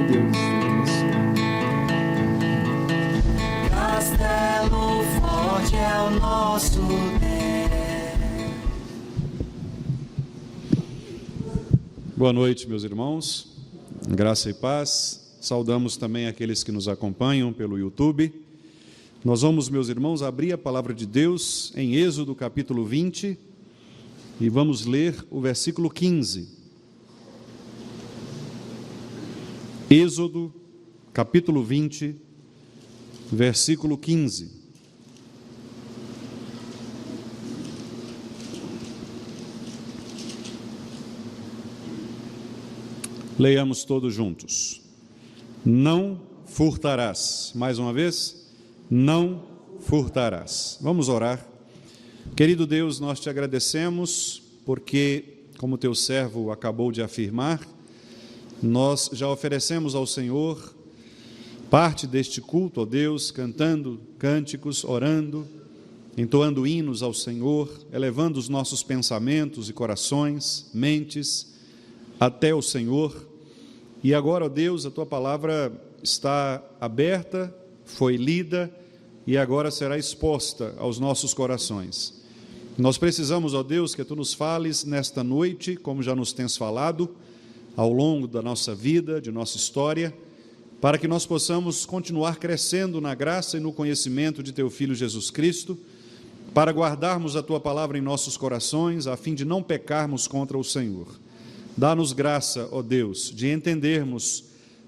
Amém, Deus. Castelo forte é o nosso Deus. Boa noite, meus irmãos. Graça e paz. Saudamos também aqueles que nos acompanham pelo YouTube. Nós vamos, meus irmãos, abrir a palavra de Deus em Êxodo capítulo 20 e vamos ler o versículo 15. Êxodo capítulo 20, versículo 15. Leiamos todos juntos. Não furtarás. Mais uma vez, não furtarás. Vamos orar. Querido Deus, nós te agradecemos porque, como teu servo acabou de afirmar, nós já oferecemos ao Senhor parte deste culto, ó Deus, cantando cânticos, orando, entoando hinos ao Senhor, elevando os nossos pensamentos e corações, mentes, até o Senhor. E agora, ó Deus, a tua palavra está aberta, foi lida e agora será exposta aos nossos corações. Nós precisamos, ó Deus, que tu nos fales nesta noite, como já nos tens falado, ao longo da nossa vida, de nossa história, para que nós possamos continuar crescendo na graça e no conhecimento de teu Filho Jesus Cristo, para guardarmos a tua palavra em nossos corações, a fim de não pecarmos contra o Senhor. Dá-nos graça, ó Deus, de entendermos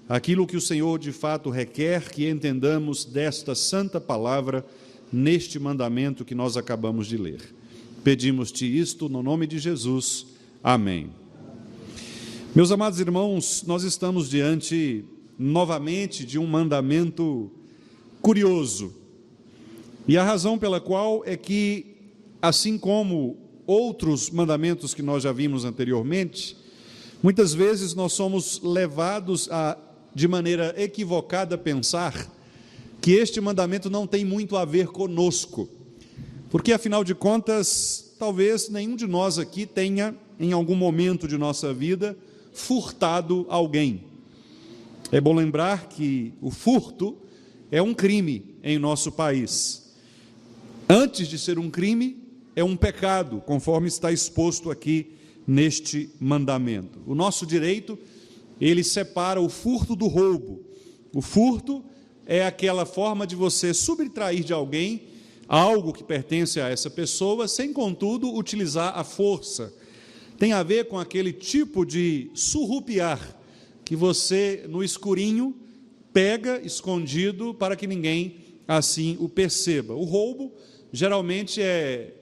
aquilo que o Senhor de fato requer que entendamos desta santa palavra, neste mandamento que nós acabamos de ler. Pedimos-te isto no nome de Jesus. Amém. Meus amados irmãos, nós estamos diante novamente de um mandamento curioso. E a razão pela qual é que, assim como outros mandamentos que nós já vimos anteriormente, muitas vezes nós somos levados a, de maneira equivocada, pensar que este mandamento não tem muito a ver conosco, porque afinal de contas, talvez nenhum de nós aqui tenha, em algum momento de nossa vida, furtado alguém. É bom lembrar que o furto é um crime em nosso país. Antes de ser um crime, é um pecado, conforme está exposto aqui neste mandamento. O nosso direito, ele separa o furto do roubo. O furto é aquela forma de você subtrair de alguém algo que pertence a essa pessoa, sem, contudo, utilizar a força. Tem a ver com aquele tipo de surrupiar que você, no escurinho, pega escondido para que ninguém assim o perceba. O roubo geralmente é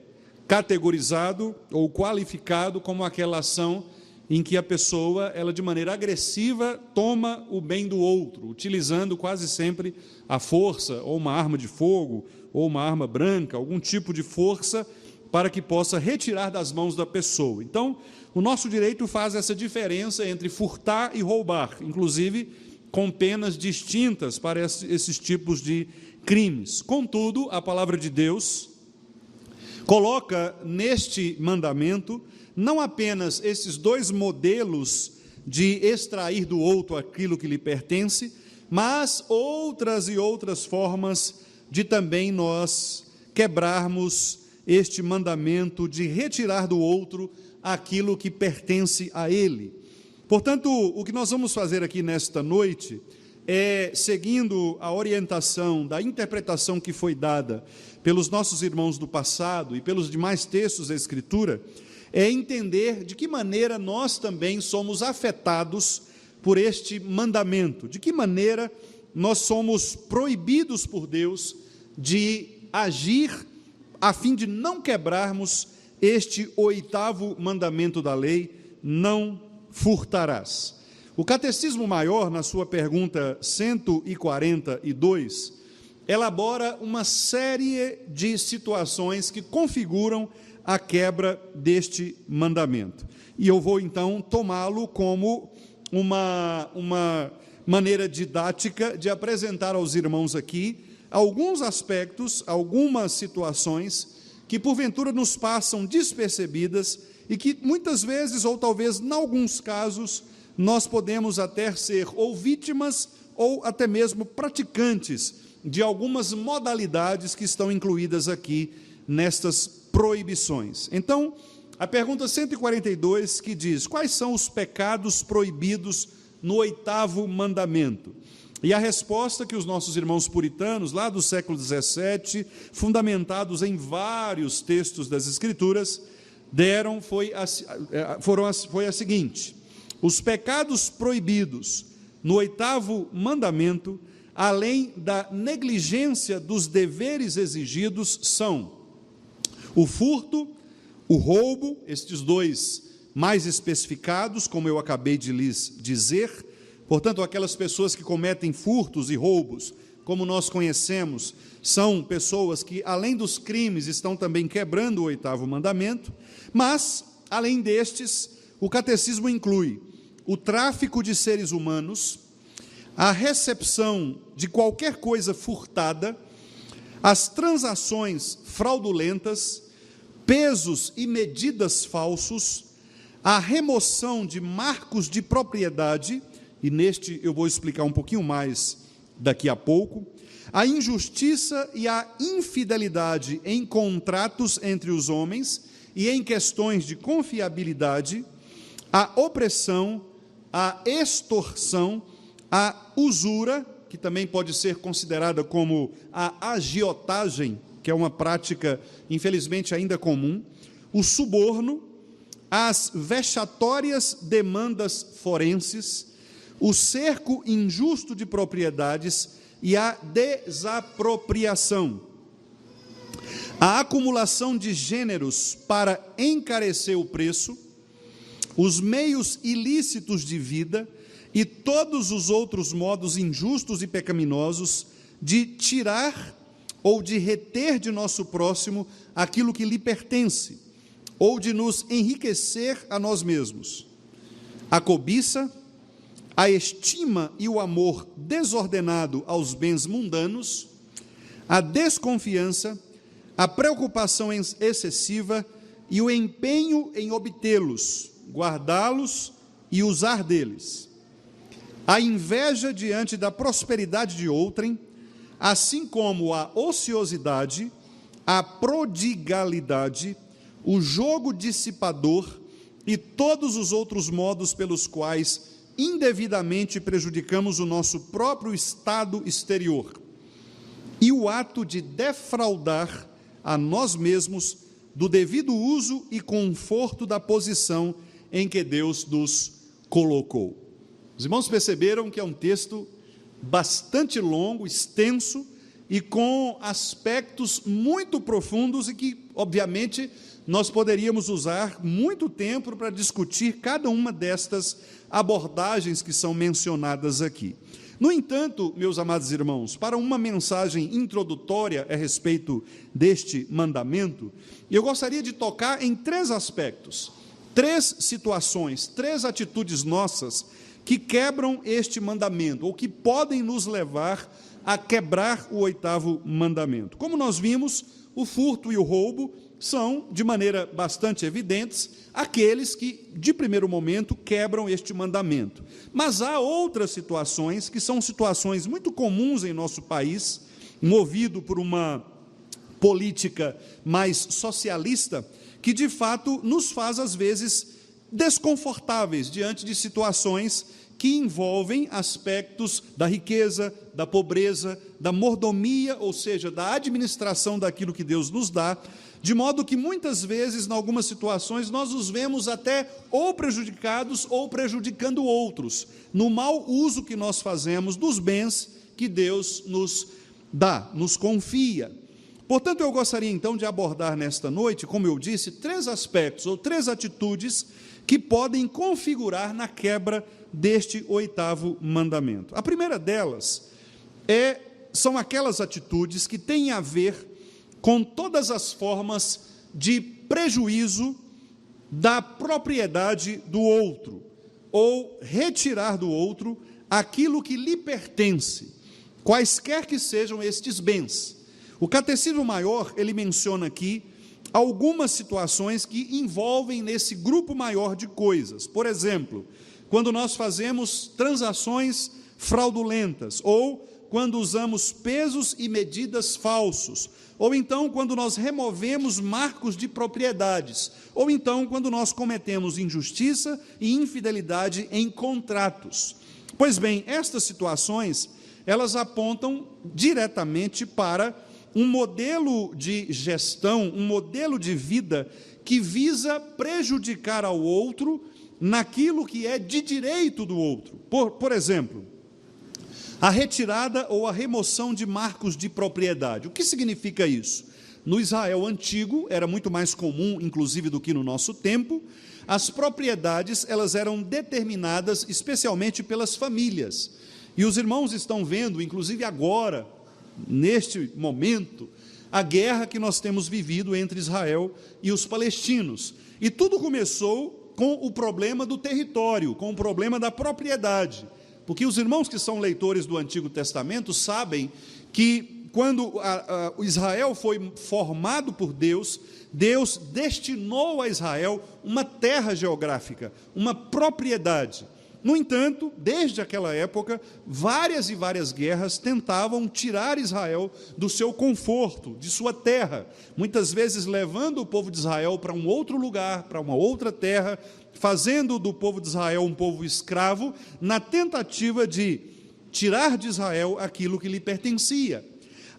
categorizado ou qualificado como aquela ação em que a pessoa, ela de maneira agressiva, toma o bem do outro, utilizando quase sempre a força, ou uma arma de fogo, ou uma arma branca, algum tipo de força, para que possa retirar das mãos da pessoa. Então, o nosso direito faz essa diferença entre furtar e roubar, inclusive com penas distintas para esses tipos de crimes. Contudo, a palavra de Deus coloca neste mandamento não apenas esses dois modelos de extrair do outro aquilo que lhe pertence, mas outras e outras formas de também nós quebrarmos este mandamento de retirar do outro aquilo que pertence a ele. Portanto, o que nós vamos fazer aqui nesta noite é, seguindo a orientação da interpretação que foi dada pelos nossos irmãos do passado e pelos demais textos da Escritura, é entender de que maneira nós também somos afetados por este mandamento, de que maneira nós somos proibidos por Deus de agir a fim de não quebrarmos este 8º mandamento da lei: não furtarás. O Catecismo Maior, na sua pergunta 142, elabora uma série de situações que configuram a quebra deste mandamento. E eu vou, então, tomá-lo como uma maneira didática de apresentar aos irmãos aqui alguns aspectos, algumas situações que, porventura, nos passam despercebidas e que, muitas vezes, ou talvez, em alguns casos, nós podemos até ser ou vítimas ou até mesmo praticantes de algumas modalidades que estão incluídas aqui nestas proibições. Então, a pergunta 142 que diz: quais são os pecados proibidos no 8º mandamento? E a resposta que os nossos irmãos puritanos, lá do século XVII, fundamentados em vários textos das Escrituras, deram foi a seguinte: os pecados proibidos no 8º mandamento, além da negligência dos deveres exigidos, são o furto, o roubo, estes dois mais especificados, como eu acabei de lhes dizer. Portanto, aquelas pessoas que cometem furtos e roubos, como nós conhecemos, são pessoas que, além dos crimes, estão também quebrando o 8º mandamento. Mas, além destes, o catecismo inclui o tráfico de seres humanos, a recepção de qualquer coisa furtada, as transações fraudulentas, pesos e medidas falsos, a remoção de marcos de propriedade, e neste eu vou explicar um pouquinho mais daqui a pouco, a injustiça e a infidelidade em contratos entre os homens e em questões de confiabilidade, a opressão, a extorsão, a usura, que também pode ser considerada como a agiotagem, que é uma prática, infelizmente, ainda comum, o suborno, as vexatórias demandas forenses, o cerco injusto de propriedades e a desapropriação, a acumulação de gêneros para encarecer o preço, os meios ilícitos de vida e todos os outros modos injustos e pecaminosos de tirar ou de reter de nosso próximo aquilo que lhe pertence, ou de nos enriquecer a nós mesmos. A cobiça, a estima e o amor desordenado aos bens mundanos, a desconfiança, a preocupação excessiva e o empenho em obtê-los, guardá-los e usar deles. A inveja diante da prosperidade de outrem, assim como a ociosidade, a prodigalidade, o jogo dissipador e todos os outros modos pelos quais indevidamente prejudicamos o nosso próprio estado exterior, e o ato de defraudar a nós mesmos do devido uso e conforto da posição em que Deus nos colocou. Os irmãos perceberam que é um texto bastante longo, extenso e com aspectos muito profundos e que, obviamente, nós poderíamos usar muito tempo para discutir cada uma destas abordagens que são mencionadas aqui. No entanto, meus amados irmãos, para uma mensagem introdutória a respeito deste mandamento, eu gostaria de tocar em 3 aspectos, 3 situações, 3 atitudes nossas que quebram este mandamento, ou que podem nos levar a quebrar o 8º mandamento. Como nós vimos, o furto e o roubo são, de maneira bastante evidentes, aqueles que, de primeiro momento, quebram este mandamento. Mas há outras situações, que são situações muito comuns em nosso país, movido por uma política mais socialista, que, de fato, nos faz, às vezes, desconfortáveis diante de situações que envolvem aspectos da riqueza, da pobreza, da mordomia, ou seja, da administração daquilo que Deus nos dá, de modo que muitas vezes, em algumas situações, nós os vemos até ou prejudicados ou prejudicando outros, no mau uso que nós fazemos dos bens que Deus nos dá, nos confia. Portanto, eu gostaria então de abordar nesta noite, como eu disse, 3 aspectos ou 3 atitudes que podem configurar na quebra deste 8º mandamento. A primeira delas são aquelas atitudes que têm a ver com todas as formas de prejuízo da propriedade do outro, ou retirar do outro aquilo que lhe pertence, quaisquer que sejam estes bens. O Catecismo Maior, ele menciona aqui algumas situações que envolvem nesse grupo maior de coisas. Por exemplo, quando nós fazemos transações fraudulentas, ou quando usamos pesos e medidas falsos, ou então quando nós removemos marcos de propriedades, ou então quando nós cometemos injustiça e infidelidade em contratos. Pois bem, estas situações, elas apontam diretamente para um modelo de gestão, um modelo de vida que visa prejudicar ao outro naquilo que é de direito do outro. Por exemplo, a retirada ou a remoção de marcos de propriedade. O que significa isso? No Israel antigo, era muito mais comum, inclusive, do que no nosso tempo, as propriedades, elas eram determinadas especialmente pelas famílias. E os irmãos estão vendo, inclusive agora, neste momento, a guerra que nós temos vivido entre Israel e os palestinos. E tudo começou com o problema do território, com o problema da propriedade. Porque os irmãos que são leitores do Antigo Testamento sabem que quando o Israel foi formado por Deus, Deus destinou a Israel uma terra geográfica, uma propriedade. No entanto, desde aquela época, várias e várias guerras tentavam tirar Israel do seu conforto, de sua terra, muitas vezes levando o povo de Israel para um outro lugar, para uma outra terra, fazendo do povo de Israel um povo escravo, na tentativa de tirar de Israel aquilo que lhe pertencia.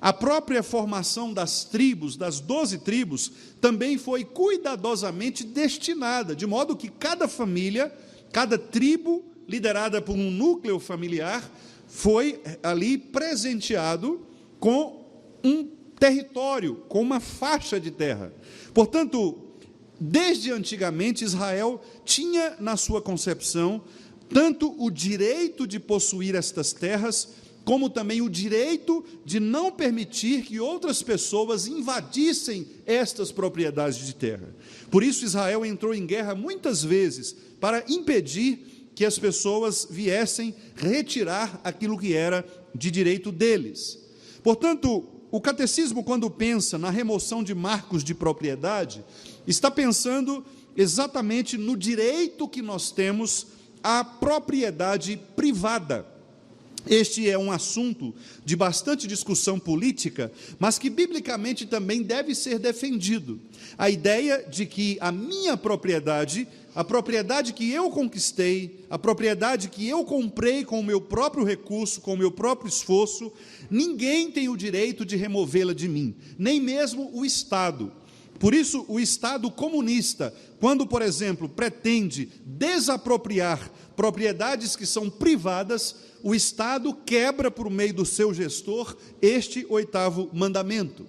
A própria formação das tribos, das 12 tribos, também foi cuidadosamente destinada, de modo que cada família, cada tribo, liderada por um núcleo familiar, foi ali presenteado com um território, com uma faixa de terra. Portanto, desde antigamente, Israel tinha na sua concepção tanto o direito de possuir estas terras, como também o direito de não permitir que outras pessoas invadissem estas propriedades de terra. Por isso, Israel entrou em guerra muitas vezes para impedir que as pessoas viessem retirar aquilo que era de direito deles. Portanto, o catecismo, quando pensa na remoção de marcos de propriedade, está pensando exatamente no direito que nós temos à propriedade privada. Este é um assunto de bastante discussão política, mas que biblicamente também deve ser defendido. A ideia de que a minha propriedade, a propriedade que eu conquistei, a propriedade que eu comprei com o meu próprio recurso, com o meu próprio esforço, ninguém tem o direito de removê-la de mim, nem mesmo o Estado. Por isso, o Estado comunista, quando, por exemplo, pretende desapropriar propriedades que são privadas, o Estado quebra, por meio do seu gestor, este 8º mandamento.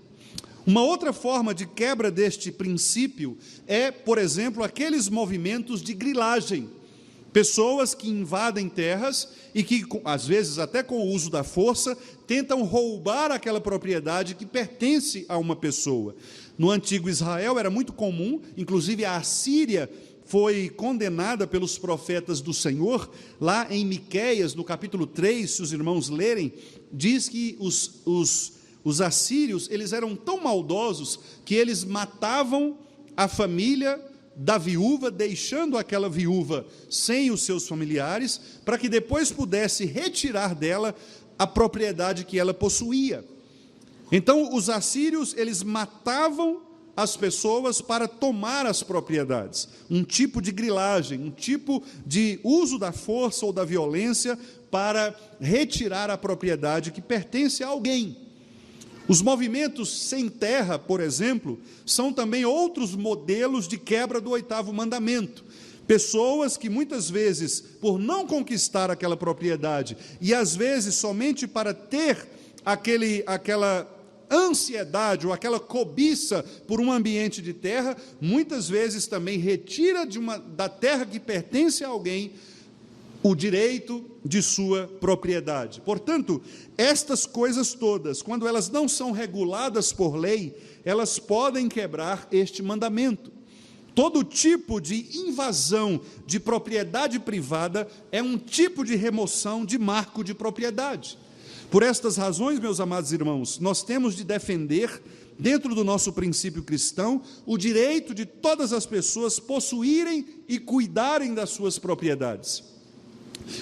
Uma outra forma de quebra deste princípio é, por exemplo, aqueles movimentos de grilagem. Pessoas que invadem terras e que, às vezes, até com o uso da força, tentam roubar aquela propriedade que pertence a uma pessoa. No antigo Israel era muito comum, inclusive a Assíria foi condenada pelos profetas do Senhor, lá em Miqueias, no capítulo 3, se os irmãos lerem, diz que os assírios, eles eram tão maldosos que eles matavam a família da viúva, deixando aquela viúva sem os seus familiares, para que depois pudesse retirar dela a propriedade que ela possuía. Então, os assírios, eles matavam as pessoas para tomar as propriedades, um tipo de grilagem, um tipo de uso da força ou da violência para retirar a propriedade que pertence a alguém. Os movimentos sem terra, por exemplo, são também outros modelos de quebra do 8º mandamento. Pessoas que muitas vezes, por não conquistar aquela propriedade, e às vezes somente para ter aquela ansiedade ou aquela cobiça por um ambiente de terra, muitas vezes também retira da terra que pertence a alguém o direito de sua propriedade. Portanto, estas coisas todas, quando elas não são reguladas por lei, elas podem quebrar este mandamento. Todo tipo de invasão de propriedade privada é um tipo de remoção de marco de propriedade. Por estas razões, meus amados irmãos, nós temos de defender, dentro do nosso princípio cristão, o direito de todas as pessoas possuírem e cuidarem das suas propriedades.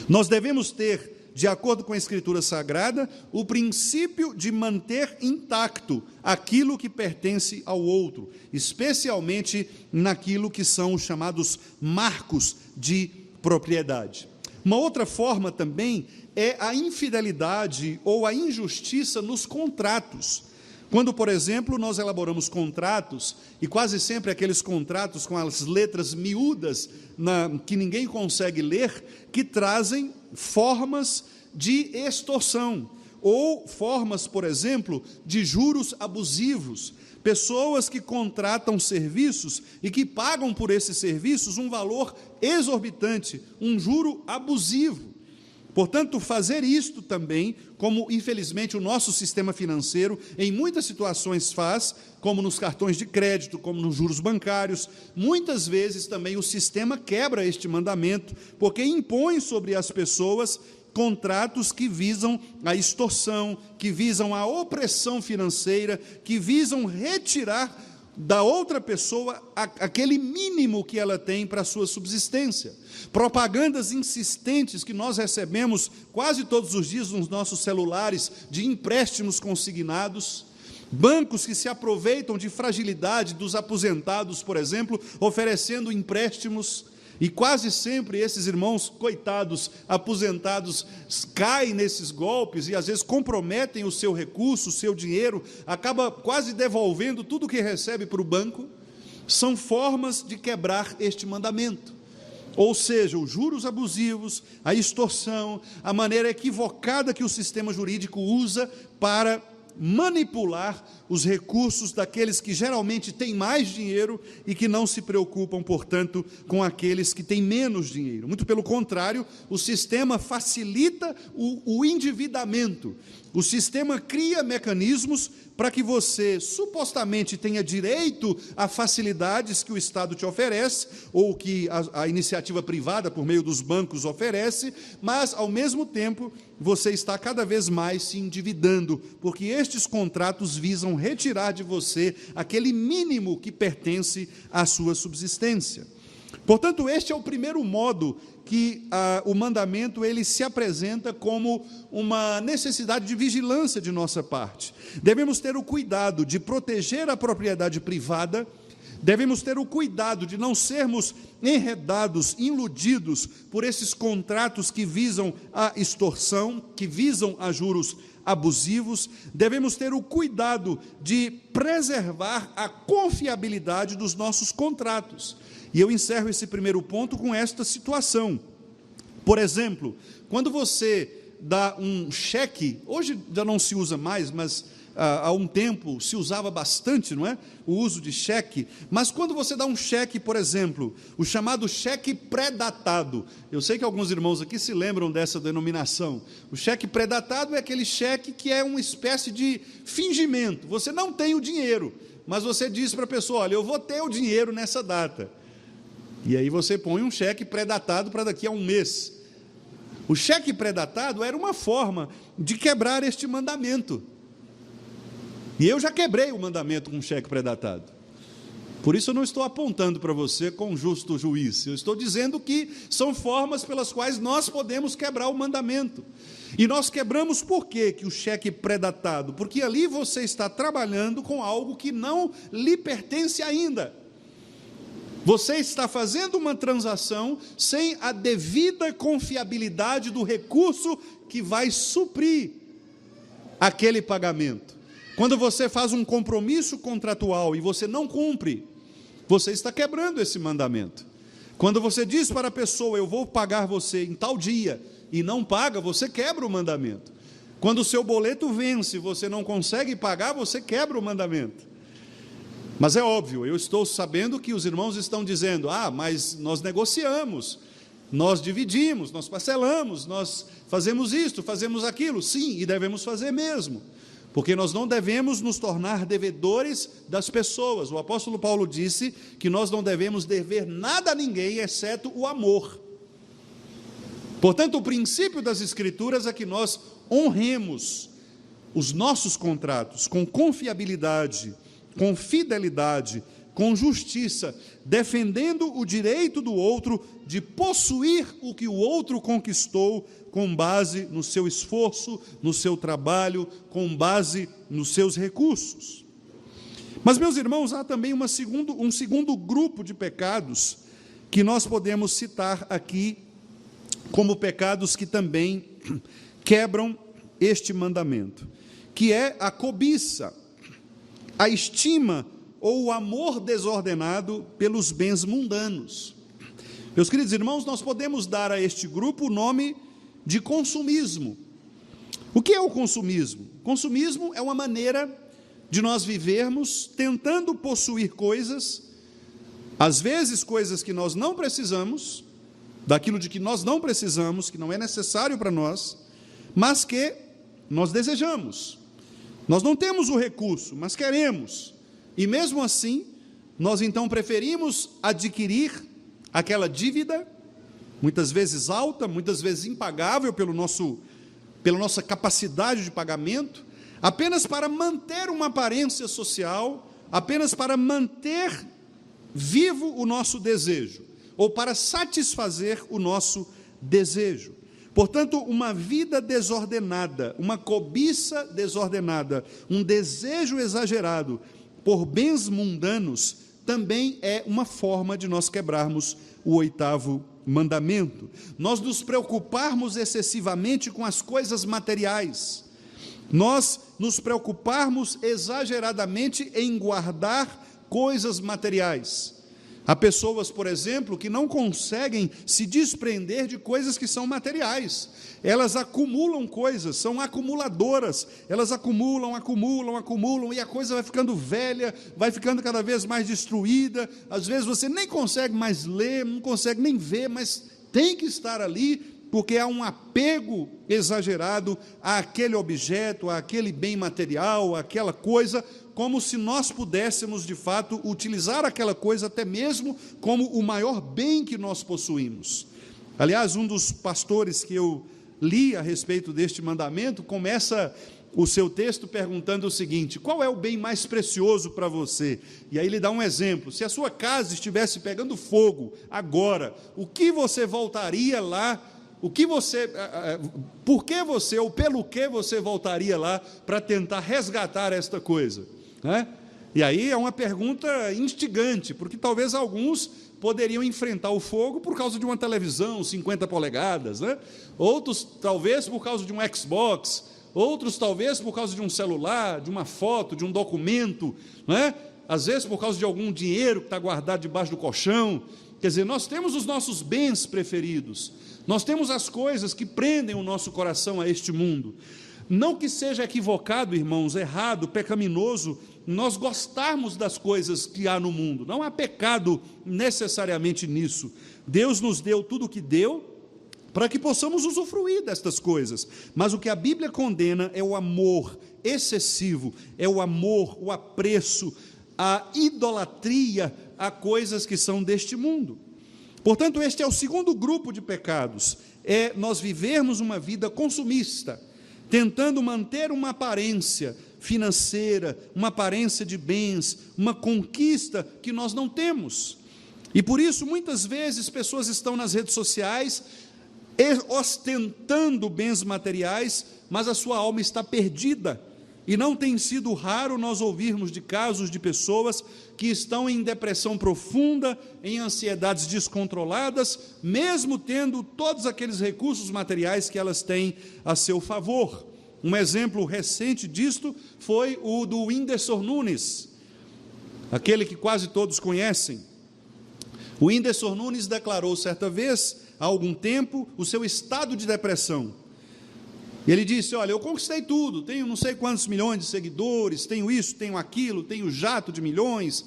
Nós devemos ter, de acordo com a Escritura Sagrada, o princípio de manter intacto aquilo que pertence ao outro, especialmente naquilo que são os chamados marcos de propriedade. Uma outra forma também é a infidelidade ou a injustiça nos contratos. Quando, por exemplo, nós elaboramos contratos, e quase sempre aqueles contratos com as letras miúdas, que ninguém consegue ler, que trazem formas de extorsão, ou formas, por exemplo, de juros abusivos, pessoas que contratam serviços e que pagam por esses serviços um valor exorbitante, um juro abusivo. Portanto, fazer isto também, como infelizmente o nosso sistema financeiro em muitas situações faz, como nos cartões de crédito, como nos juros bancários, muitas vezes também o sistema quebra este mandamento, porque impõe sobre as pessoas contratos que visam a extorsão, que visam a opressão financeira, que visam retirar da outra pessoa aquele mínimo que ela tem para a sua subsistência. Propagandas insistentes que nós recebemos quase todos os dias nos nossos celulares de empréstimos consignados, bancos que se aproveitam de fragilidade dos aposentados, por exemplo, oferecendo empréstimos, e quase sempre esses irmãos, coitados, aposentados, caem nesses golpes e às vezes comprometem o seu recurso, o seu dinheiro, acaba quase devolvendo tudo o que recebe para o banco. São formas de quebrar este mandamento. Ou seja, os juros abusivos, a extorsão, a maneira equivocada que o sistema jurídico usa para manipular os recursos daqueles que geralmente têm mais dinheiro e que não se preocupam, portanto, com aqueles que têm menos dinheiro. Muito pelo contrário, o sistema facilita o endividamento. O sistema cria mecanismos para que você supostamente tenha direito a facilidades que o Estado te oferece, ou que a iniciativa privada, por meio dos bancos, oferece, mas, ao mesmo tempo, você está cada vez mais se endividando, porque estes contratos visam retirar de você aquele mínimo que pertence à sua subsistência. Portanto, este é o primeiro modo que o mandamento ele se apresenta como uma necessidade de vigilância de nossa parte. Devemos ter o cuidado de proteger a propriedade privada, devemos ter o cuidado de não sermos enredados, iludidos por esses contratos que visam a extorsão, que visam a juros abusivos. Devemos ter o cuidado de preservar a confiabilidade dos nossos contratos. E eu encerro esse primeiro ponto com esta situação. Por exemplo, quando você dá um cheque, hoje já não se usa mais, mas há um tempo se usava bastante, não é? O uso de cheque. Mas quando você dá um cheque, por exemplo, o chamado cheque pré-datado, eu sei que alguns irmãos aqui se lembram dessa denominação. O cheque pré-datado é aquele cheque que é uma espécie de fingimento. Você não tem o dinheiro, mas você diz para a pessoa: olha, eu vou ter o dinheiro nessa data. E aí você põe um cheque pré-datado para daqui a um mês. O cheque pré-datado era uma forma de quebrar este mandamento. E eu já quebrei o mandamento com um cheque pré-datado. Por isso eu não estou apontando para você com justo juiz. Eu estou dizendo que são formas pelas quais nós podemos quebrar o mandamento. E nós quebramos por quê que o cheque pré-datado? Porque ali você está trabalhando com algo que não lhe pertence ainda. Você está fazendo uma transação sem a devida confiabilidade do recurso que vai suprir aquele pagamento. Quando você faz um compromisso contratual e você não cumpre, você está quebrando esse mandamento. Quando você diz para a pessoa: eu vou pagar você em tal dia, e não paga, você quebra o mandamento. Quando o seu boleto vence e você não consegue pagar, você quebra o mandamento. Mas é óbvio, eu estou sabendo que os irmãos estão dizendo: mas nós negociamos, nós dividimos, nós parcelamos, nós fazemos isto, fazemos aquilo. Sim, e devemos fazer mesmo, porque nós não devemos nos tornar devedores das pessoas. O apóstolo Paulo disse que nós não devemos dever nada a ninguém, exceto o amor. Portanto, o princípio das Escrituras é que nós honremos os nossos contratos com confiabilidade, com fidelidade, com justiça, defendendo o direito do outro de possuir o que o outro conquistou com base no seu esforço, no seu trabalho, com base nos seus recursos. Mas, meus irmãos, há também um segundo grupo de pecados que nós podemos citar aqui como pecados que também quebram este mandamento, que é a cobiça, a estima ou o amor desordenado pelos bens mundanos. Meus queridos irmãos, nós podemos dar a este grupo o nome de consumismo. O que é o consumismo? Consumismo é uma maneira de nós vivermos tentando possuir coisas, às vezes coisas que nós não precisamos, daquilo de que nós não precisamos, que não é necessário para nós, mas que nós desejamos. Nós não temos o recurso, mas queremos. E mesmo assim, nós então preferimos adquirir aquela dívida, muitas vezes alta, muitas vezes impagável pela nossa capacidade de pagamento, apenas para manter uma aparência social, apenas para manter vivo o nosso desejo, ou para satisfazer o nosso desejo. Portanto, uma vida desordenada, uma cobiça desordenada, um desejo exagerado por bens mundanos, também é uma forma de nós quebrarmos o 8º mandamento. Nós nos preocuparmos excessivamente com as coisas materiais, nós nos preocuparmos exageradamente em guardar coisas materiais. Há pessoas, por exemplo, que não conseguem se desprender de coisas que são materiais. Elas acumulam coisas, são acumuladoras. Elas acumulam, e a coisa vai ficando velha, vai ficando cada vez mais destruída. Às vezes você nem consegue mais ler, não consegue nem ver, mas tem que estar ali, porque há um apego exagerado àquele objeto, àquele bem material, àquela coisa, como se nós pudéssemos, de fato, utilizar aquela coisa até mesmo como o maior bem que nós possuímos. Aliás, um dos pastores que eu li a respeito deste mandamento, começa o seu texto perguntando o seguinte: qual é o bem mais precioso para você? E aí ele dá um exemplo: se a sua casa estivesse pegando fogo agora, o que você voltaria lá? Por que você, ou pelo que você voltaria lá para tentar resgatar esta coisa? Né? E aí é uma pergunta instigante, porque talvez alguns poderiam enfrentar o fogo por causa de uma televisão 50 polegadas, né? Outros talvez por causa de um Xbox, outros talvez por causa de um celular, de uma foto, de um documento, né? Às vezes por causa de algum dinheiro que está guardado debaixo do colchão. Quer dizer, nós temos os nossos bens preferidos, nós temos as coisas que prendem o nosso coração a este mundo. Não que seja equivocado, irmãos, errado, pecaminoso, nós gostarmos das coisas que há no mundo. Não há pecado necessariamente nisso. Deus nos deu tudo o que deu para que possamos usufruir destas coisas. Mas o que a Bíblia condena é o amor excessivo, é o amor, o apreço, a idolatria a coisas que são deste mundo. Portanto, este é o segundo grupo de pecados, é nós vivermos uma vida consumista, tentando manter uma aparência financeira, uma aparência de bens, uma conquista que nós não temos. E por isso, muitas vezes, pessoas estão nas redes sociais ostentando bens materiais, mas a sua alma está perdida. E não tem sido raro nós ouvirmos de casos de pessoas que estão em depressão profunda, em ansiedades descontroladas, mesmo tendo todos aqueles recursos materiais que elas têm a seu favor. Um exemplo recente disto foi o do Whindersson Nunes, aquele que quase todos conhecem. O Whindersson Nunes declarou certa vez, há algum tempo, o seu estado de depressão. E ele disse: olha, eu conquistei tudo, tenho não sei quantos milhões de seguidores, tenho isso, tenho aquilo, tenho jato de milhões,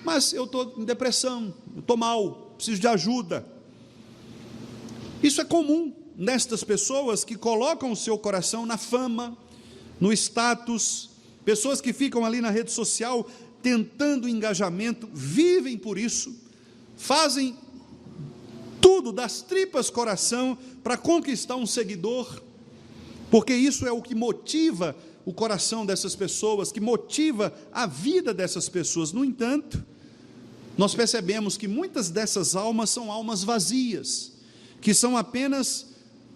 mas eu estou em depressão, eu estou mal, preciso de ajuda. Isso é comum nestas pessoas que colocam o seu coração na fama, no status, pessoas que ficam ali na rede social tentando engajamento, vivem por isso, fazem tudo das tripas coração para conquistar um seguidor, porque isso é o que motiva o coração dessas pessoas, que motiva a vida dessas pessoas. No entanto, nós percebemos que muitas dessas almas são almas vazias, que são apenas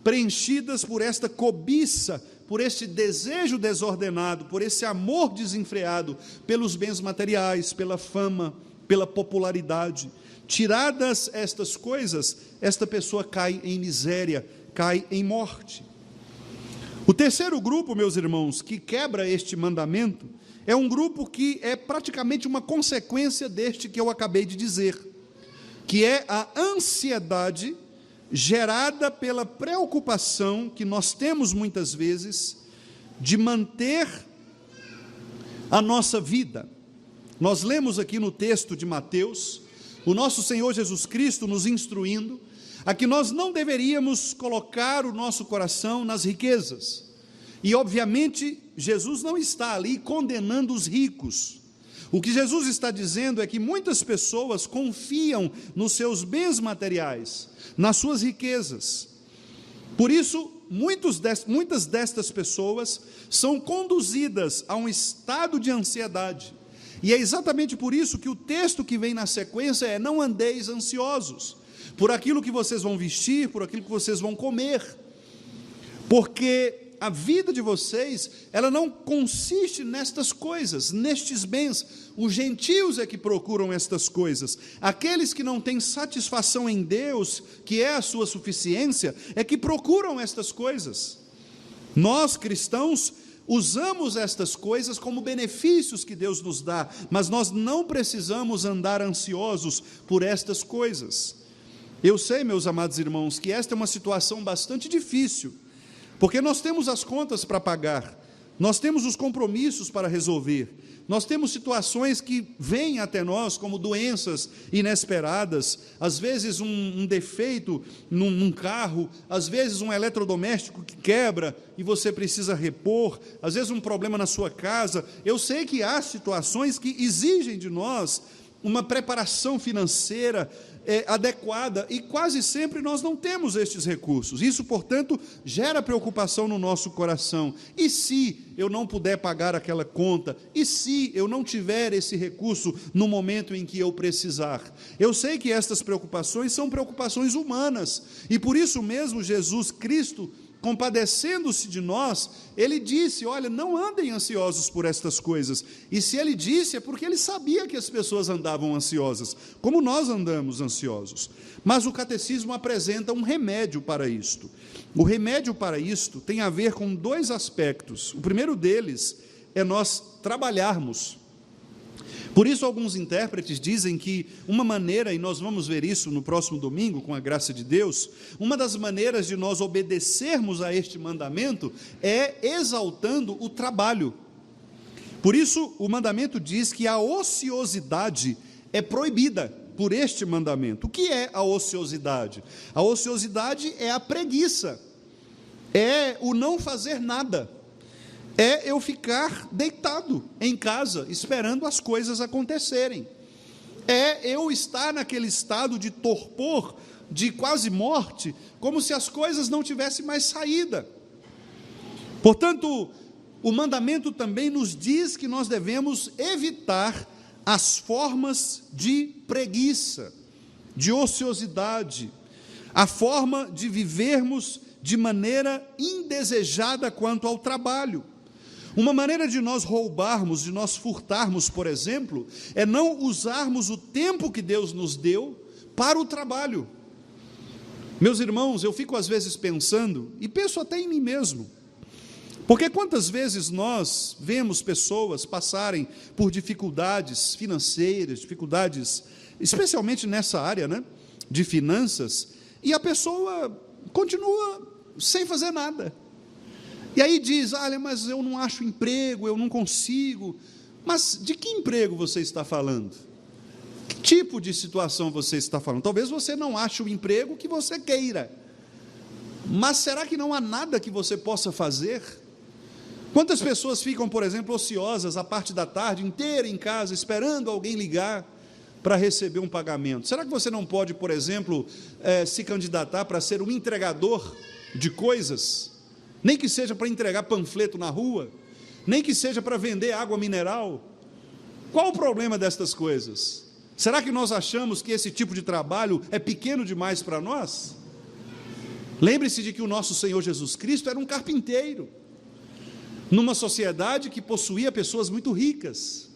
preenchidas por esta cobiça, por este desejo desordenado, por esse amor desenfreado pelos bens materiais, pela fama, pela popularidade. Tiradas estas coisas, esta pessoa cai em miséria, cai em morte. O terceiro grupo, meus irmãos, que quebra este mandamento, é um grupo que é praticamente uma consequência deste que eu acabei de dizer, que é a ansiedade gerada pela preocupação que nós temos muitas vezes de manter a nossa vida. Nós lemos aqui no texto de Mateus, o nosso Senhor Jesus Cristo nos instruindo a que nós não deveríamos colocar o nosso coração nas riquezas. E obviamente Jesus não está ali condenando os ricos. O que Jesus está dizendo é que muitas pessoas confiam nos seus bens materiais, nas suas riquezas. Por isso, muitas destas pessoas são conduzidas a um estado de ansiedade. E é exatamente por isso que o texto que vem na sequência é: não andeis ansiosos, por aquilo que vocês vão vestir, por aquilo que vocês vão comer, porque a vida de vocês, ela não consiste nestas coisas, nestes bens. Os gentios é que procuram estas coisas. Aqueles que não têm satisfação em Deus, que é a sua suficiência, é que procuram estas coisas. Nós, cristãos, usamos estas coisas como benefícios que Deus nos dá, mas nós não precisamos andar ansiosos por estas coisas. Eu sei, meus amados irmãos, que esta é uma situação bastante difícil, porque nós temos as contas para pagar, nós temos os compromissos para resolver, nós temos situações que vêm até nós como doenças inesperadas, às vezes um defeito num carro, às vezes um eletrodoméstico que quebra e você precisa repor, às vezes um problema na sua casa. Eu sei que há situações que exigem de nós uma preparação financeira adequada, e quase sempre nós não temos estes recursos. Isso, portanto, gera preocupação no nosso coração. E se eu não puder pagar aquela conta? E se eu não tiver esse recurso no momento em que eu precisar? Eu sei que estas preocupações são preocupações humanas, e por isso mesmo Jesus Cristo, compadecendo-se de nós, ele disse: olha, não andem ansiosos por estas coisas. E se ele disse, é porque ele sabia que as pessoas andavam ansiosas, como nós andamos ansiosos. Mas o catecismo apresenta um remédio para isto. O remédio para isto tem a ver com dois aspectos. O primeiro deles é nós trabalharmos. Por isso, alguns intérpretes dizem que uma maneira, e nós vamos ver isso no próximo domingo, com a graça de Deus, uma das maneiras de nós obedecermos a este mandamento é exaltando o trabalho. Por isso, o mandamento diz que a ociosidade é proibida por este mandamento. O que é a ociosidade? A ociosidade é a preguiça, é o não fazer nada. É eu ficar deitado em casa, esperando as coisas acontecerem. É eu estar naquele estado de torpor, de quase morte, como se as coisas não tivessem mais saída. Portanto, o mandamento também nos diz que nós devemos evitar as formas de preguiça, de ociosidade, a forma de vivermos de maneira indesejada quanto ao trabalho. Uma maneira de nós roubarmos, de nós furtarmos, por exemplo, é não usarmos o tempo que Deus nos deu para o trabalho. Meus irmãos, eu fico às vezes pensando, e penso até em mim mesmo, porque quantas vezes nós vemos pessoas passarem por dificuldades financeiras, dificuldades, especialmente nessa área, né, de finanças, e a pessoa continua sem fazer nada. E aí diz: olha, mas eu não acho emprego, eu não consigo. Mas de que emprego você está falando? Que tipo de situação você está falando? Talvez você não ache o emprego que você queira, mas será que não há nada que você possa fazer? Quantas pessoas ficam, por exemplo, ociosas a parte da tarde inteira em casa, esperando alguém ligar para receber um pagamento? Será que você não pode, por exemplo, se candidatar para ser um entregador de coisas? Nem que seja para entregar panfleto na rua, nem que seja para vender água mineral. Qual o problema destas coisas? Será que nós achamos que esse tipo de trabalho é pequeno demais para nós? Lembre-se de que o nosso Senhor Jesus Cristo era um carpinteiro, numa sociedade que possuía pessoas muito ricas.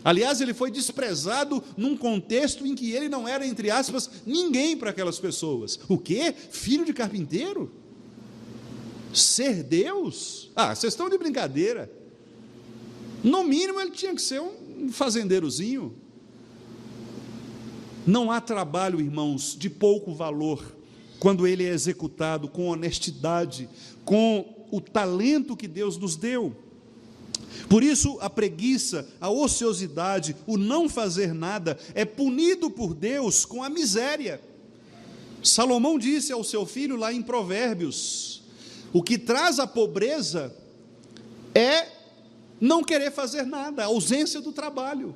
Aliás, ele foi desprezado num contexto em que ele não era, entre aspas, ninguém para aquelas pessoas. O quê? Filho de carpinteiro? Ser Deus? Ah, vocês estão de brincadeira. No mínimo ele tinha que ser um fazendeirozinho. Não há trabalho, irmãos, de pouco valor, quando ele é executado com honestidade, com o talento que Deus nos deu. Por isso, a preguiça, a ociosidade, o não fazer nada, é punido por Deus com a miséria. Salomão disse ao seu filho lá em Provérbios: o que traz a pobreza é não querer fazer nada, a ausência do trabalho.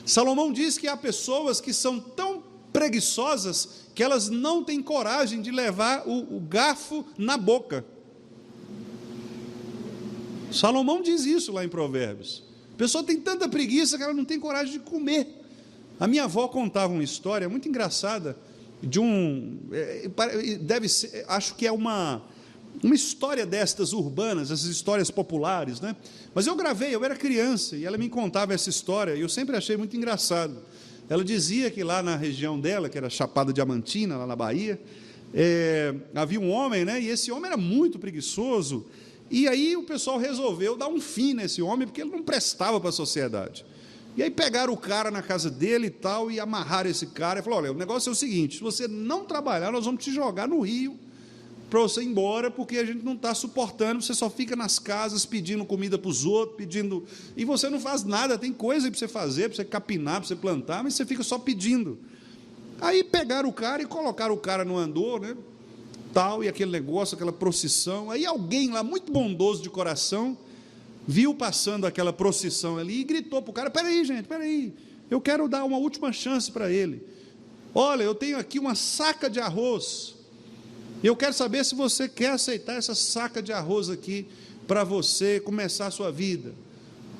Salomão diz que há pessoas que são tão preguiçosas que elas não têm coragem de levar o garfo na boca. Salomão diz isso lá em Provérbios. A pessoa tem tanta preguiça que ela não tem coragem de comer. A minha avó contava uma história muito engraçada de deve ser, acho que é uma história destas urbanas, essas histórias populares, né? Mas eu era criança, e ela me contava essa história, e eu sempre achei muito engraçado. Ela dizia que lá na região dela, que era Chapada Diamantina, lá na Bahia, havia um homem, né? E esse homem era muito preguiçoso, e aí o pessoal resolveu dar um fim nesse homem, porque ele não prestava para a sociedade. E aí pegaram o cara na casa dele e tal, e amarraram esse cara, e falaram: olha, o negócio é o seguinte, se você não trabalhar, nós vamos te jogar no rio, para você ir embora, porque a gente não está suportando, você só fica nas casas pedindo comida para os outros, e você não faz nada, tem coisa para você fazer, para você capinar, para você plantar, mas você fica só pedindo. Aí pegaram o cara e colocaram o cara no andor, né, tal, e aquele negócio, aquela procissão. Aí alguém lá, muito bondoso de coração, viu passando aquela procissão ali e gritou para o cara: peraí, gente, peraí, eu quero dar uma última chance para ele. Olha, eu tenho aqui uma saca de arroz, eu quero saber se você quer aceitar essa saca de arroz aqui, para você começar a sua vida.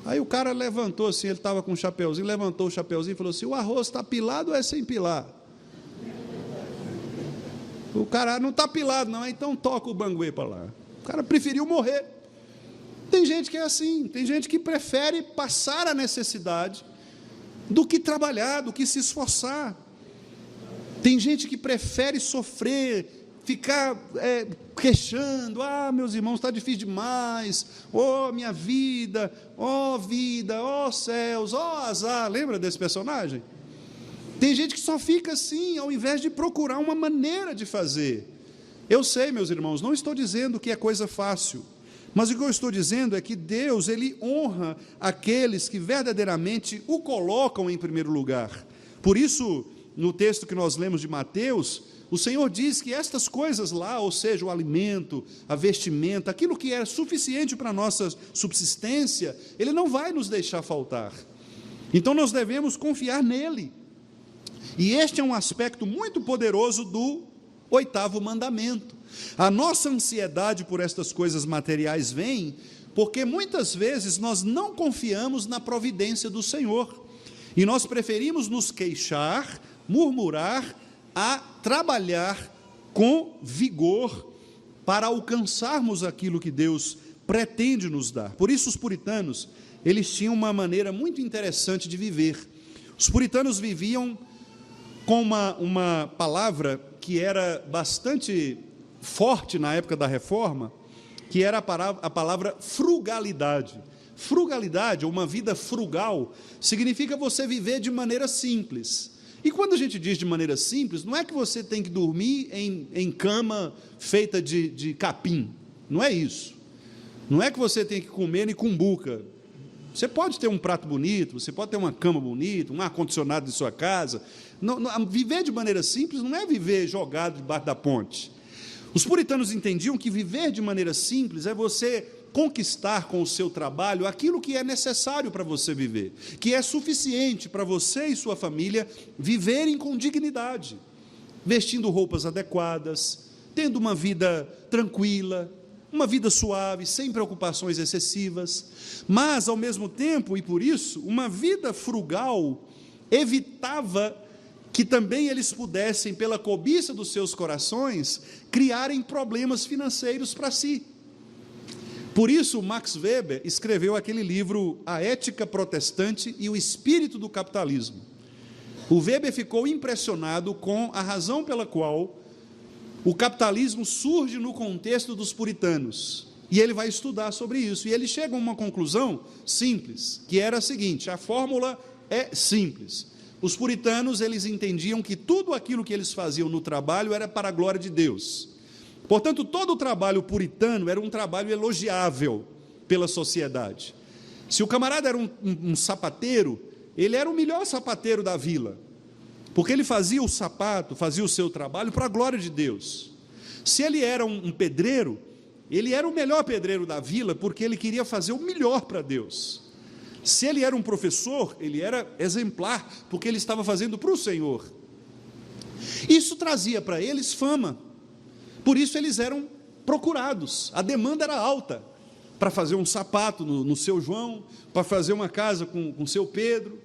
Aí o cara levantou assim, ele estava com um chapeuzinho, levantou o chapeuzinho e falou assim: o arroz está pilado ou é sem pilar? O cara: não está pilado não, então toca o banguê para lá. O cara preferiu morrer. Tem gente que é assim, tem gente que prefere passar a necessidade do que trabalhar, do que se esforçar. Tem gente que prefere sofrer, ficar queixando: ah, meus irmãos, está difícil demais, oh, minha vida, oh céus, oh azar. Lembra desse personagem? Tem gente que só fica assim, ao invés de procurar uma maneira de fazer. Eu sei, meus irmãos, não estou dizendo que é coisa fácil, mas o que eu estou dizendo é que Deus, Ele honra aqueles que verdadeiramente o colocam em primeiro lugar. Por isso, no texto que nós lemos de Mateus, o Senhor diz que estas coisas lá, ou seja, o alimento, a vestimenta, aquilo que é suficiente para a nossa subsistência, Ele não vai nos deixar faltar. Então nós devemos confiar nele. E este é um aspecto muito poderoso do 8º mandamento. A nossa ansiedade por estas coisas materiais vem porque muitas vezes nós não confiamos na providência do Senhor, e nós preferimos nos queixar, murmurar, a trabalhar com vigor para alcançarmos aquilo que Deus pretende nos dar. Por isso os puritanos, eles tinham uma maneira muito interessante de viver. Os puritanos viviam com uma palavra que era bastante forte na época da Reforma, que era a palavra frugalidade. Frugalidade, ou uma vida frugal, significa você viver de maneira simples. E quando a gente diz de maneira simples, não é que você tem que dormir em cama feita de capim, não é isso. Não é que você tem que comer em cumbuca. Você pode ter um prato bonito, você pode ter uma cama bonita, um ar-condicionado em sua casa. Viver de maneira simples não é viver jogado debaixo da ponte. Os puritanos entendiam que viver de maneira simples é você conquistar com o seu trabalho aquilo que é necessário para você viver, que é suficiente para você e sua família viverem com dignidade, vestindo roupas adequadas, tendo uma vida tranquila, uma vida suave, sem preocupações excessivas. Mas, ao mesmo tempo, e por isso, uma vida frugal evitava que também eles pudessem, pela cobiça dos seus corações, criarem problemas financeiros para si. Por isso, Max Weber escreveu aquele livro, A Ética Protestante e o Espírito do Capitalismo. O Weber ficou impressionado com a razão pela qual o capitalismo surge no contexto dos puritanos. E ele vai estudar sobre isso. E ele chega a uma conclusão simples, que era a seguinte: a fórmula é simples. Os puritanos, eles entendiam que tudo aquilo que eles faziam no trabalho era para a glória de Deus. Portanto, todo o trabalho puritano era um trabalho elogiável pela sociedade. Se o camarada era um sapateiro, ele era o melhor sapateiro da vila, porque ele fazia o sapato, fazia o seu trabalho para a glória de Deus. Se ele era um pedreiro, ele era o melhor pedreiro da vila, porque ele queria fazer o melhor para Deus. Se ele era um professor, ele era exemplar, porque ele estava fazendo para o Senhor. Isso trazia para eles fama, por isso eles eram procurados, a demanda era alta, para fazer um sapato no seu João, para fazer uma casa com seu Pedro,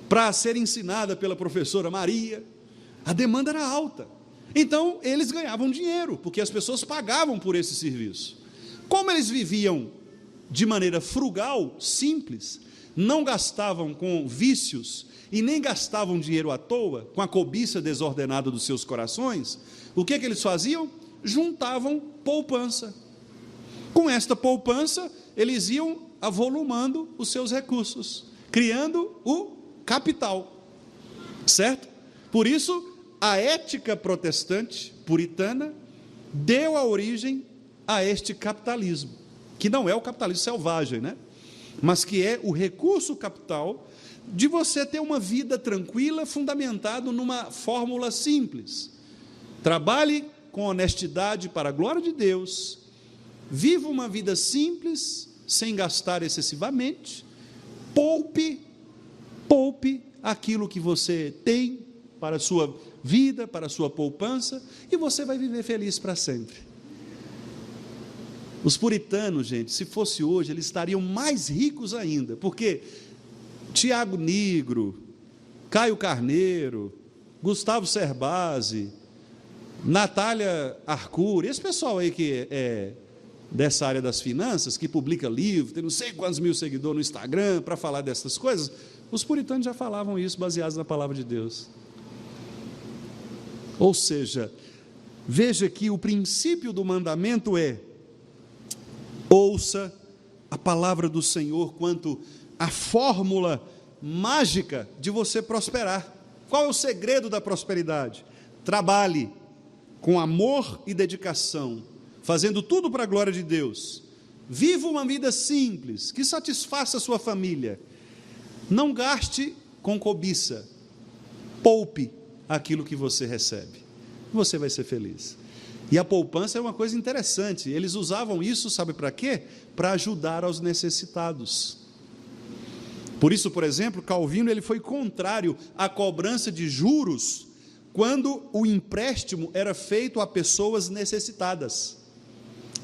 para ser ensinada pela professora Maria, a demanda era alta. Então, eles ganhavam dinheiro, porque as pessoas pagavam por esse serviço. Como eles viviam de maneira frugal, simples, não gastavam com vícios e nem gastavam dinheiro à toa, com a cobiça desordenada dos seus corações, o que eles faziam? Juntavam poupança. Com esta poupança, eles iam avolumando os seus recursos, criando o capital, certo? Por isso, a ética protestante, puritana, deu a origem a este capitalismo, que não é o capitalismo selvagem, né? Mas que é o recurso capital de você ter uma vida tranquila, fundamentado numa fórmula simples. Trabalhe com honestidade para a glória de Deus, viva uma vida simples, sem gastar excessivamente, poupe aquilo que você tem para a sua vida, para a sua poupança, e você vai viver feliz para sempre. Os puritanos, gente, se fosse hoje, eles estariam mais ricos ainda, porque Tiago Nigro, Caio Carneiro, Gustavo Cerbasi, Natália Arcuri, esse pessoal aí que é dessa área das finanças, que publica livro, tem não sei quantos mil seguidores no Instagram para falar dessas coisas, os puritanos já falavam isso baseados na palavra de Deus. Ou seja, veja que o princípio do mandamento é: ouça a palavra do Senhor quanto a fórmula mágica de você prosperar. Qual é o segredo da prosperidade? Trabalhe com amor e dedicação, fazendo tudo para a glória de Deus. Viva uma vida simples, que satisfaça a sua família. Não gaste com cobiça. Poupe aquilo que você recebe. Você vai ser feliz. E a poupança é uma coisa interessante. Eles usavam isso, sabe para quê? Para ajudar aos necessitados. Por isso, por exemplo, Calvino ele foi contrário à cobrança de juros quando o empréstimo era feito a pessoas necessitadas.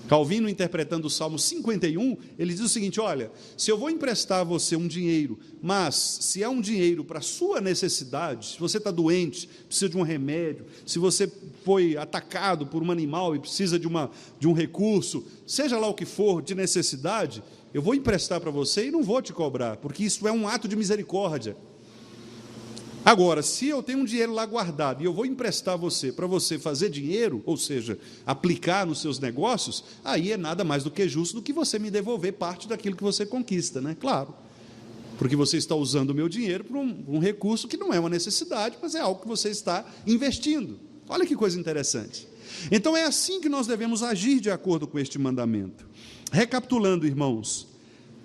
Calvino, interpretando o Salmo 51, ele diz o seguinte: olha, se eu vou emprestar a você um dinheiro, mas se é um dinheiro para a sua necessidade, se você está doente, precisa de um remédio, se você foi atacado por um animal e precisa de um recurso, seja lá o que for, de necessidade, eu vou emprestar para você e não vou te cobrar, porque isso é um ato de misericórdia. Agora, se eu tenho um dinheiro lá guardado e eu vou emprestar a você para você fazer dinheiro, ou seja, aplicar nos seus negócios, aí é nada mais do que justo do que você me devolver parte daquilo que você conquista, né? Claro, porque você está usando o meu dinheiro para um recurso que não é uma necessidade, mas é algo que você está investindo. Olha que coisa interessante. Então é assim que nós devemos agir de acordo com este mandamento. Recapitulando, irmãos,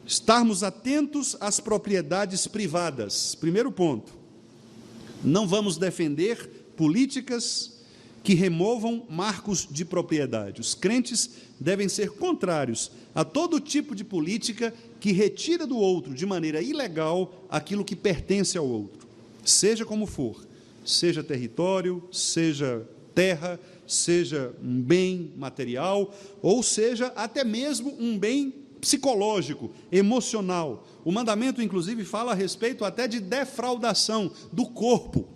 estarmos atentos às propriedades privadas. Primeiro ponto. Não vamos defender políticas que removam marcos de propriedade. Os crentes devem ser contrários a todo tipo de política que retira do outro, de maneira ilegal, aquilo que pertence ao outro. Seja como for, seja território, seja terra, seja um bem material, ou seja até mesmo um bem psicológico, emocional. O mandamento, inclusive, fala a respeito até de defraudação do corpo.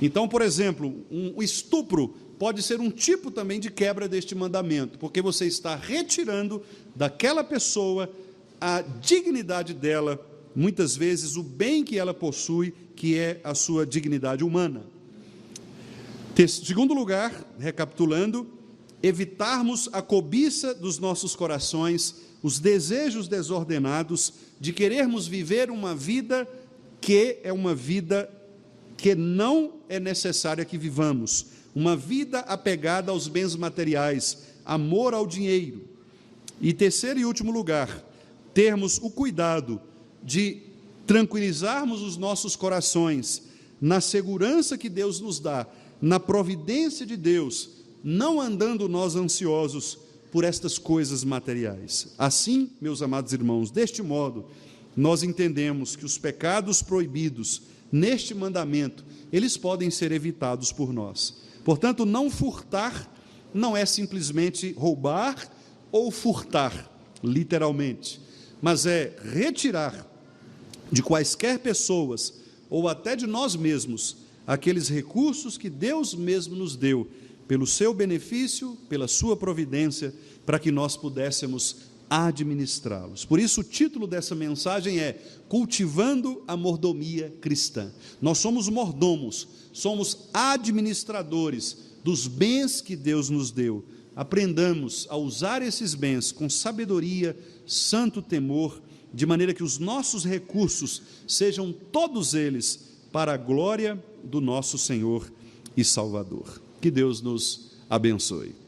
Então, por exemplo, um estupro pode ser um tipo também de quebra deste mandamento, porque você está retirando daquela pessoa a dignidade dela, muitas vezes o bem que ela possui, que é a sua dignidade humana. Segundo lugar, recapitulando, evitarmos a cobiça dos nossos corações, os desejos desordenados de querermos viver uma vida que é uma vida que não é necessária que vivamos, uma vida apegada aos bens materiais, amor ao dinheiro. E terceiro e último lugar, termos o cuidado de tranquilizarmos os nossos corações na segurança que Deus nos dá, na providência de Deus, não andando nós ansiosos por estas coisas materiais. Assim, meus amados irmãos, deste modo, nós entendemos que os pecados proibidos neste mandamento, eles podem ser evitados por nós. Portanto, não furtar não é simplesmente roubar ou furtar, literalmente, mas é retirar de quaisquer pessoas, ou até de nós mesmos, aqueles recursos que Deus mesmo nos deu, pelo seu benefício, pela sua providência, para que nós pudéssemos administrá-los. Por isso o título dessa mensagem é Cultivando a Mordomia Cristã. Nós somos mordomos, somos administradores dos bens que Deus nos deu. Aprendamos a usar esses bens com sabedoria, santo temor, de maneira que os nossos recursos sejam todos eles para a glória do nosso Senhor e Salvador. Que Deus nos abençoe.